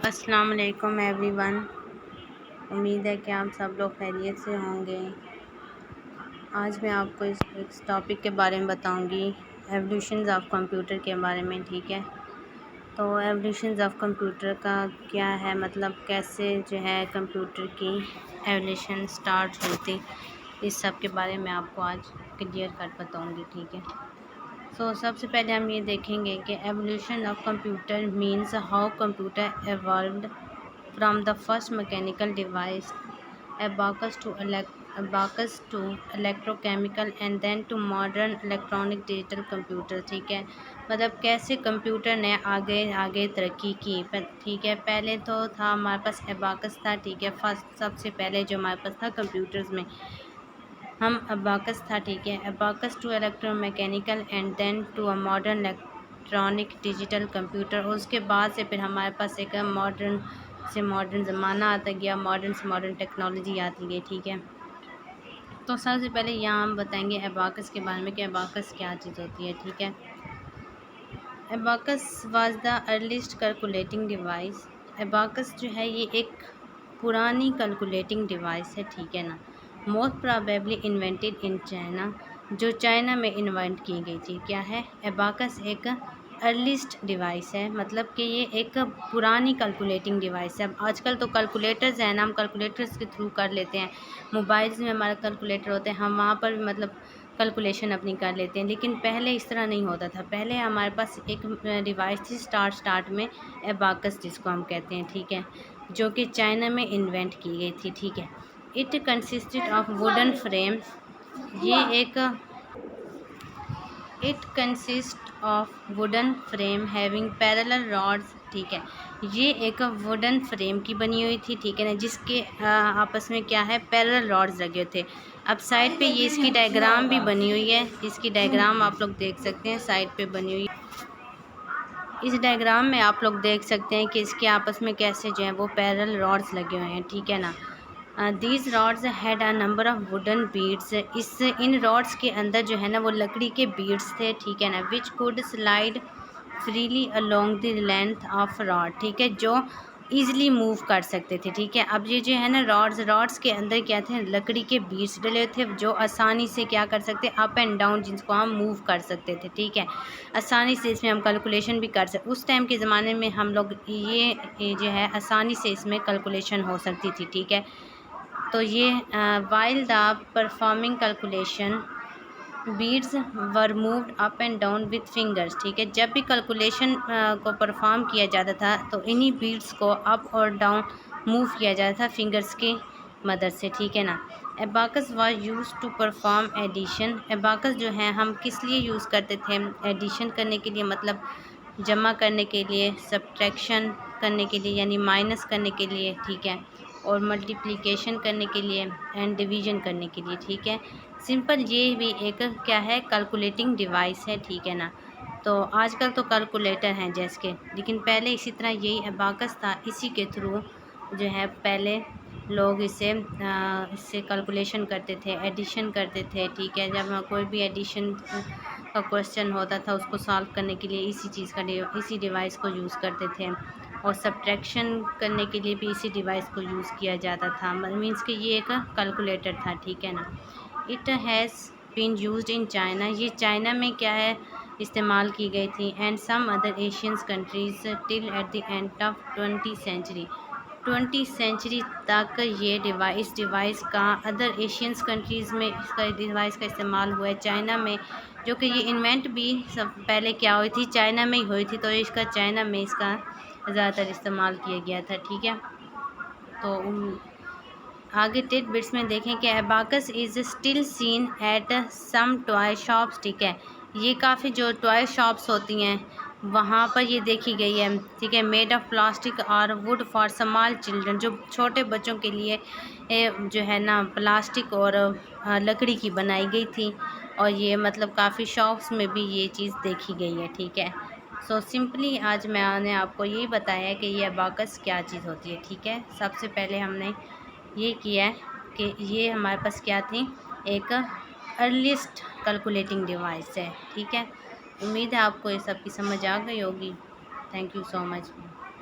अस्सलाम वालेकुम एवरीवन। उम्मीद है कि आप सब लोग खैरियत से होंगे। आज मैं आपको इस टॉपिक के बारे में बताऊंगी, एवोल्यूशंस ऑफ कंप्यूटर के बारे में। ठीक है, तो एवोल्यूशंस ऑफ कंप्यूटर का क्या है, मतलब कैसे जो है कंप्यूटर की एवोल्यूशन स्टार्ट हुई थी, इस सब के बारे में आपको आज क्लियर कट बताऊंगी। ठीक है, सबसे पहले हम ये देखेंगे कि evolution of computer means how computer evolved from the first mechanical device abacus to electrochemical and then to modern electronic digital computer। ठीक है, मतलब कैसे कंप्यूटर ने आगे आगे तरक्की की। ठीक है, पहले तो था हमारे पास एबाकस था। ठीक है, फर्स्ट सबसे पहले जो हमारे पास था कंप्यूटर्स में हम अबाकस था। ठीक है, abacus to electromechanical and then to a modern electronic digital computer. उसके बाद से फिर हमारे पास एक मॉडर्न से मॉडर्न ज़माना आता गया, मॉडर्न से मॉडर्न टेक्नोलॉजी आती गई। ठीक है, तो सबसे पहले यहाँ हम बताएंगे एबाकस के बारे में कि एबाकस क्या चीज़ होती है। ठीक है, abacus was the earliest calculating device. Abacus जो है ये एक पुरानी कैलकुलेटिंग डिवाइस है। ठीक है ना, most probably invented in China, जो चाइना में इन्वेंट की गई थी। क्या है, एबाकस एक अर्लीस्ट डिवाइस है, मतलब कि ये एक पुरानी कैलकुलेटिंग डिवाइस है। अब आजकल तो कैलकुलेटर्स हैं ना, हम कैलकुलेटर्स के थ्रू कर लेते हैं, मोबाइल्स में हमारा कैलकुलेटर होते हैं, हम वहाँ पर भी मतलब कैलकुलेशन अपनी कर लेते हैं। लेकिन पहले इस तरह नहीं होता था। पहले हमारे पास एक डिवाइस थी स्टार्ट में एबाकस, जिसको हम कहते हैं। ठीक है, जो कि चाइना में इन्वेंट की गई थी। ठीक है, it consisted of wooden frame. It consist of wooden frame having parallel rods. ठीक है, ये एक वुडन फ्रेम की बनी हुई थी। ठीक है ना, जिसके आपस में क्या है, पैरेलल रॉड्स लगे हुए थे। अब साइड पे ये इसकी डायग्राम भी बनी हुई है, इसकी डायग्राम आप लोग देख सकते हैं, साइड पे बनी हुई। इस डायग्राम में आप लोग देख सकते हैं कि इसके आपस में कैसे जो है वो पैरेलल रॉड्स लगे हुए हैं। ठीक है ना, these rods had a number of wooden beads. In rods के अंदर जो है ना वो लकड़ी के बीड्स थे। ठीक है ना, which could slide freely along the length of rod. ठीक है, जो ईजिली मूव कर सकते थे। ठीक है, अब ये जो है ना रॉड्स के अंदर क्या थे, लकड़ी के बीड्स डले थे, जो आसानी से क्या कर सकते, अप एंड डाउन, जिनको हम मूव कर सकते थे। ठीक है, आसानी से इसमें हम कैलकुलेशन भी कर सकते। उस टाइम के ज़माने में हम लोग ये जो है आसानी से इसमें कैलकुलेशन हो सकती थी। ठीक है, तो ये while the performing calculation beads were moved up and down with fingers. ठीक है, जब भी कैलकुलेशन को परफॉर्म किया जाता था तो इन्हीं बीड्स को अप और डाउन मूव किया जाता था फिंगर्स की मदद से। ठीक है ना, abacus was use to perform addition. Abacus जो है हम किस लिए यूज़ करते थे, एडिशन करने के लिए, मतलब जमा करने के लिए, सब्ट्रैक्शन करने के लिए यानी माइनस करने के लिए। ठीक है, और मल्टीप्लिकेशन करने के लिए एंड डिवीज़न करने के लिए। ठीक है, सिंपल ये भी एक क्या है, कैलकुलेटिंग डिवाइस है। ठीक है ना, तो आजकल तो कैलकुलेटर हैं जैसे के, लेकिन पहले इसी तरह यही एबाकस था, इसी के थ्रू जो है पहले लोग इससे कैलकुलेशन करते थे, एडिशन करते थे। ठीक है, जब कोई भी एडिशन का क्वेश्चन होता था उसको सॉल्व करने के लिए इसी डिवाइस को यूज़ करते थे, और सब्ट्रैक्शन करने के लिए भी इसी डिवाइस को यूज़ किया जाता था। मीन्स कि ये एक कैलकुलेटर था। ठीक है ना, it has been used in China. ये चाइना में क्या है, इस्तेमाल की गई थी, and some other Asian countries till at the end of 20th century. 20th century तक ये डिवाइस का अदर एशियंस कंट्रीज़ में इसका डिवाइस का इस्तेमाल हुआ है। चाइना में, जो कि ये इन्वेंट भी सब पहले क्या हुई थी, चाइना में ही हुई थी, तो इसका चाइना में इसका ज़्यादातर इस्तेमाल किया गया था। ठीक है, तो आगे टिट बिट्स में देखें कि abacus is still seen at some toy shops. ठीक है, ये काफ़ी जो टॉय शॉप्स होती हैं वहाँ पर ये देखी गई है। ठीक है, मेड ऑफ प्लास्टिक और वुड फॉर स्मॉल चिल्ड्रन, जो छोटे बच्चों के लिए जो है ना प्लास्टिक और लकड़ी की बनाई गई थी, और ये मतलब काफ़ी शॉप्स में भी ये चीज़ देखी गई है। ठीक है, सिंपली आज मैंने आपको यही बताया कि ये एबाकस क्या चीज़ होती है। ठीक है, सबसे पहले हमने ये किया है कि ये हमारे पास क्या थी, एक अर्लीस्ट कैलकुलेटिंग डिवाइस है। ठीक है, उम्मीद है आपको ये सब की समझ आ गई होगी। Thank you so much.